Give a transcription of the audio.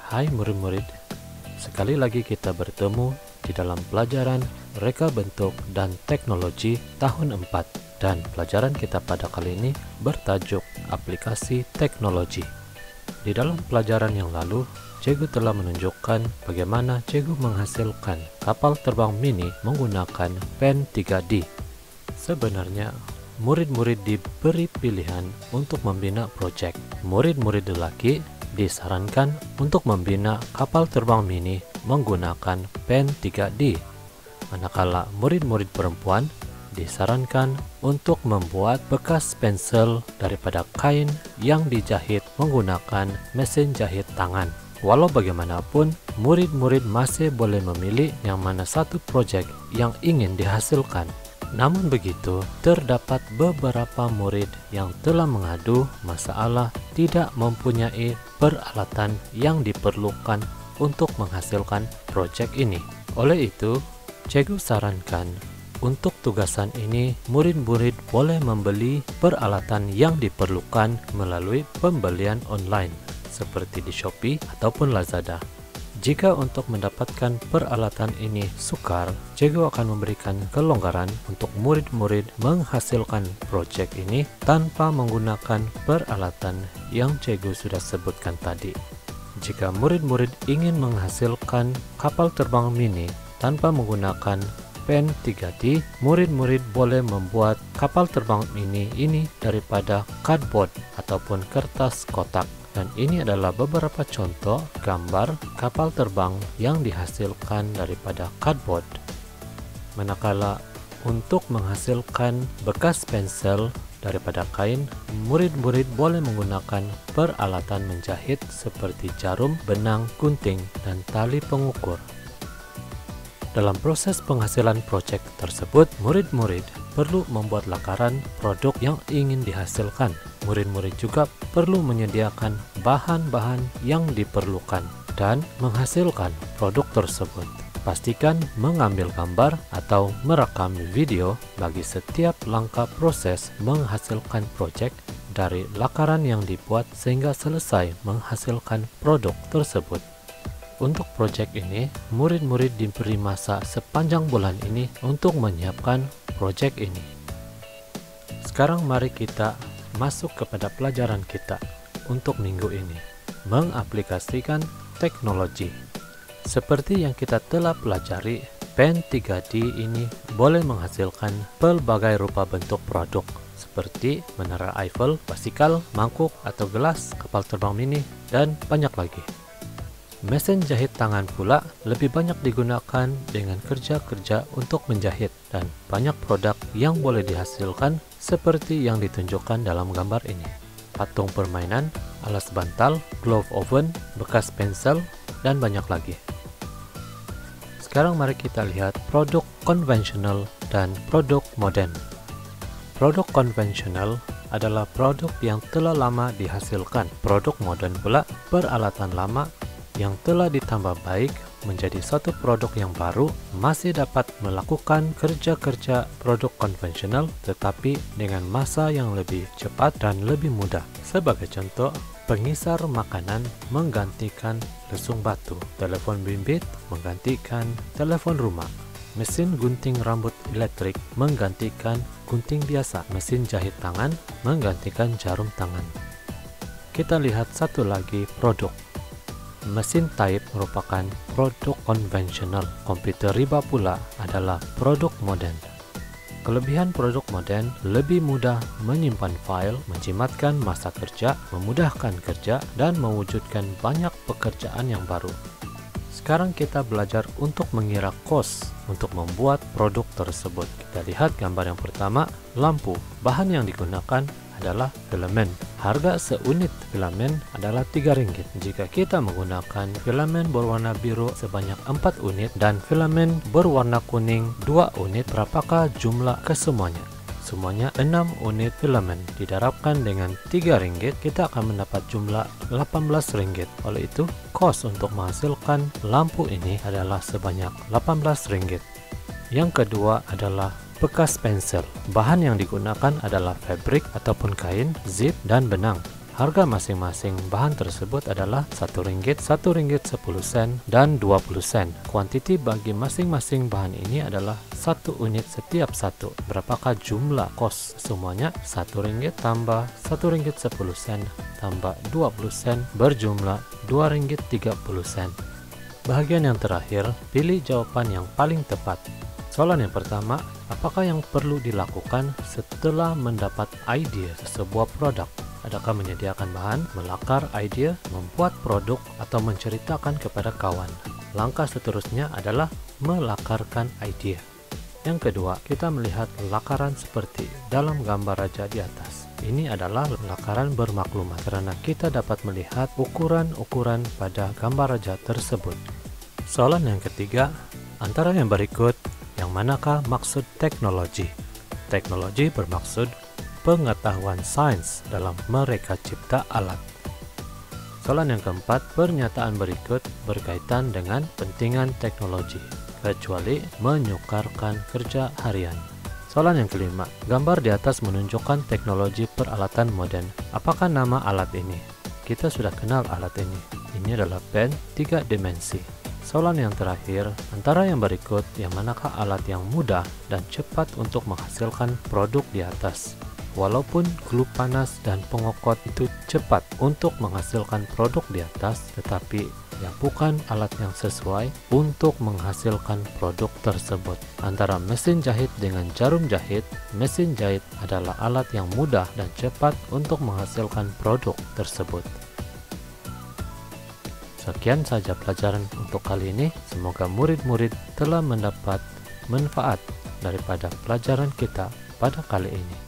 Hai murid-murid, sekali lagi kita bertemu di dalam pelajaran Reka Bentuk dan Teknologi tahun 4, dan pelajaran kita pada kali ini bertajuk aplikasi teknologi. Di dalam pelajaran yang lalu, Cikgu telah menunjukkan bagaimana Cikgu menghasilkan kapal terbang mini menggunakan pen 3D. Sebenarnya, murid-murid diberi pilihan untuk membina proyek. Murid-murid lelaki disarankan untuk membina kapal terbang mini menggunakan pen 3D, manakala murid-murid perempuan disarankan untuk membuat bekas pensel daripada kain yang dijahit menggunakan mesin jahit tangan. Walau bagaimanapun, murid-murid masih boleh memilih yang mana satu proyek yang ingin dihasilkan. Namun begitu, terdapat beberapa murid yang telah mengadu masalah tidak mempunyai peralatan yang diperlukan untuk menghasilkan proyek ini. Oleh itu, Cikgu sarankan untuk tugasan ini murid-murid boleh membeli peralatan yang diperlukan melalui pembelian online seperti di Shopee ataupun Lazada. Jika untuk mendapatkan peralatan ini sukar, Cikgu akan memberikan kelonggaran untuk murid-murid menghasilkan proyek ini tanpa menggunakan peralatan yang Cikgu sudah sebutkan tadi. Jika murid-murid ingin menghasilkan kapal terbang mini tanpa menggunakan pen 3D, murid-murid boleh membuat kapal terbang mini ini daripada cardboard ataupun kertas kotak. Dan ini adalah beberapa contoh gambar kapal terbang yang dihasilkan daripada cardboard. Manakala untuk menghasilkan bekas pensel daripada kain, murid-murid boleh menggunakan peralatan menjahit seperti jarum, benang, gunting, dan tali pengukur. Dalam proses penghasilan proyek tersebut, murid-murid perlu membuat lakaran produk yang ingin dihasilkan. Murid-murid juga perlu menyediakan bahan-bahan yang diperlukan dan menghasilkan produk tersebut. Pastikan mengambil gambar atau merekam video bagi setiap langkah proses menghasilkan proyek dari lakaran yang dibuat sehingga selesai menghasilkan produk tersebut. Untuk proyek ini, murid-murid diberi masa sepanjang bulan ini untuk menyiapkan proyek ini. Sekarang mari kita masuk kepada pelajaran kita untuk minggu ini, mengaplikasikan teknologi. Seperti yang kita telah pelajari, pen 3D ini boleh menghasilkan pelbagai rupa bentuk produk seperti menara Eiffel, basikal, mangkuk atau gelas, kapal terbang mini, dan banyak lagi. Mesin jahit tangan pula lebih banyak digunakan dengan kerja-kerja untuk menjahit, dan banyak produk yang boleh dihasilkan seperti yang ditunjukkan dalam gambar ini. Patung permainan, alas bantal, glove oven, bekas pensel, dan banyak lagi. Sekarang mari kita lihat produk konvensional dan produk modern. Produk konvensional adalah produk yang telah lama dihasilkan. Produk modern pula peralatan lama yang telah ditambah baik menjadi satu produk yang baru, masih dapat melakukan kerja-kerja produk konvensional tetapi dengan masa yang lebih cepat dan lebih mudah. Sebagai contoh, pengisar makanan menggantikan lesung batu, telepon bimbit menggantikan telepon rumah, mesin gunting rambut elektrik menggantikan gunting biasa, mesin jahit tangan menggantikan jarum tangan. Kita lihat satu lagi produk. Mesin type merupakan produk konvensional. Komputer riba pula adalah produk modern. Kelebihan produk modern lebih mudah menyimpan file, menjimatkan masa kerja, memudahkan kerja, dan mewujudkan banyak pekerjaan yang baru. Sekarang kita belajar untuk mengira kos untuk membuat produk tersebut. Kita lihat gambar yang pertama, lampu. Bahan yang digunakan adalah filamen. Harga seunit filamen adalah Rp3. Jika kita menggunakan filamen berwarna biru sebanyak 4 unit dan filamen berwarna kuning 2 unit, berapakah jumlah kesemuanya? Semuanya 6 unit filamen. Didarabkan dengan Rp3, kita akan mendapat jumlah Rp18. Oleh itu, kos untuk menghasilkan lampu ini adalah sebanyak Rp18. Yang kedua adalah bekas pensel. Bahan yang digunakan adalah fabrik ataupun kain, zip, dan benang. Harga masing-masing bahan tersebut adalah Rp1, Rp1, 10 sen, dan Rp20. Kuantiti bagi masing-masing bahan ini adalah 1 unit setiap satu. Berapakah jumlah kos semuanya? Rp1 tambah Rp1 10 sen tambah Rp20 berjumlah Rp2.30. Bagian yang terakhir, pilih jawaban yang paling tepat. Soalan yang pertama, apakah yang perlu dilakukan setelah mendapat ide sebuah produk? Adakah menyediakan bahan, melakar ide, membuat produk, atau menceritakan kepada kawan? Langkah seterusnya adalah melakarkan ide. Yang kedua, kita melihat lakaran seperti dalam gambar raja di atas. Ini adalah lakaran bermaklumat karena kita dapat melihat ukuran-ukuran pada gambar raja tersebut. Soalan yang ketiga, antara yang berikut, yang manakah maksud teknologi? Teknologi bermaksud pengetahuan sains dalam mereka cipta alat. Soalan yang keempat, pernyataan berikut berkaitan dengan pentingan teknologi, kecuali menyukarkan kerja harian. Soalan yang kelima, gambar di atas menunjukkan teknologi peralatan modern. Apakah nama alat ini? Kita sudah kenal alat ini. Ini adalah pen 3 dimensi. Soalan yang terakhir, antara yang berikut, yang manakah alat yang mudah dan cepat untuk menghasilkan produk di atas? Walaupun glue panas dan pengokot itu cepat untuk menghasilkan produk di atas, tetapi yang bukan alat yang sesuai untuk menghasilkan produk tersebut. Antara mesin jahit dengan jarum jahit, mesin jahit adalah alat yang mudah dan cepat untuk menghasilkan produk tersebut. Sekian saja pelajaran untuk kali ini. Semoga murid-murid telah mendapat manfaat daripada pelajaran kita pada kali ini.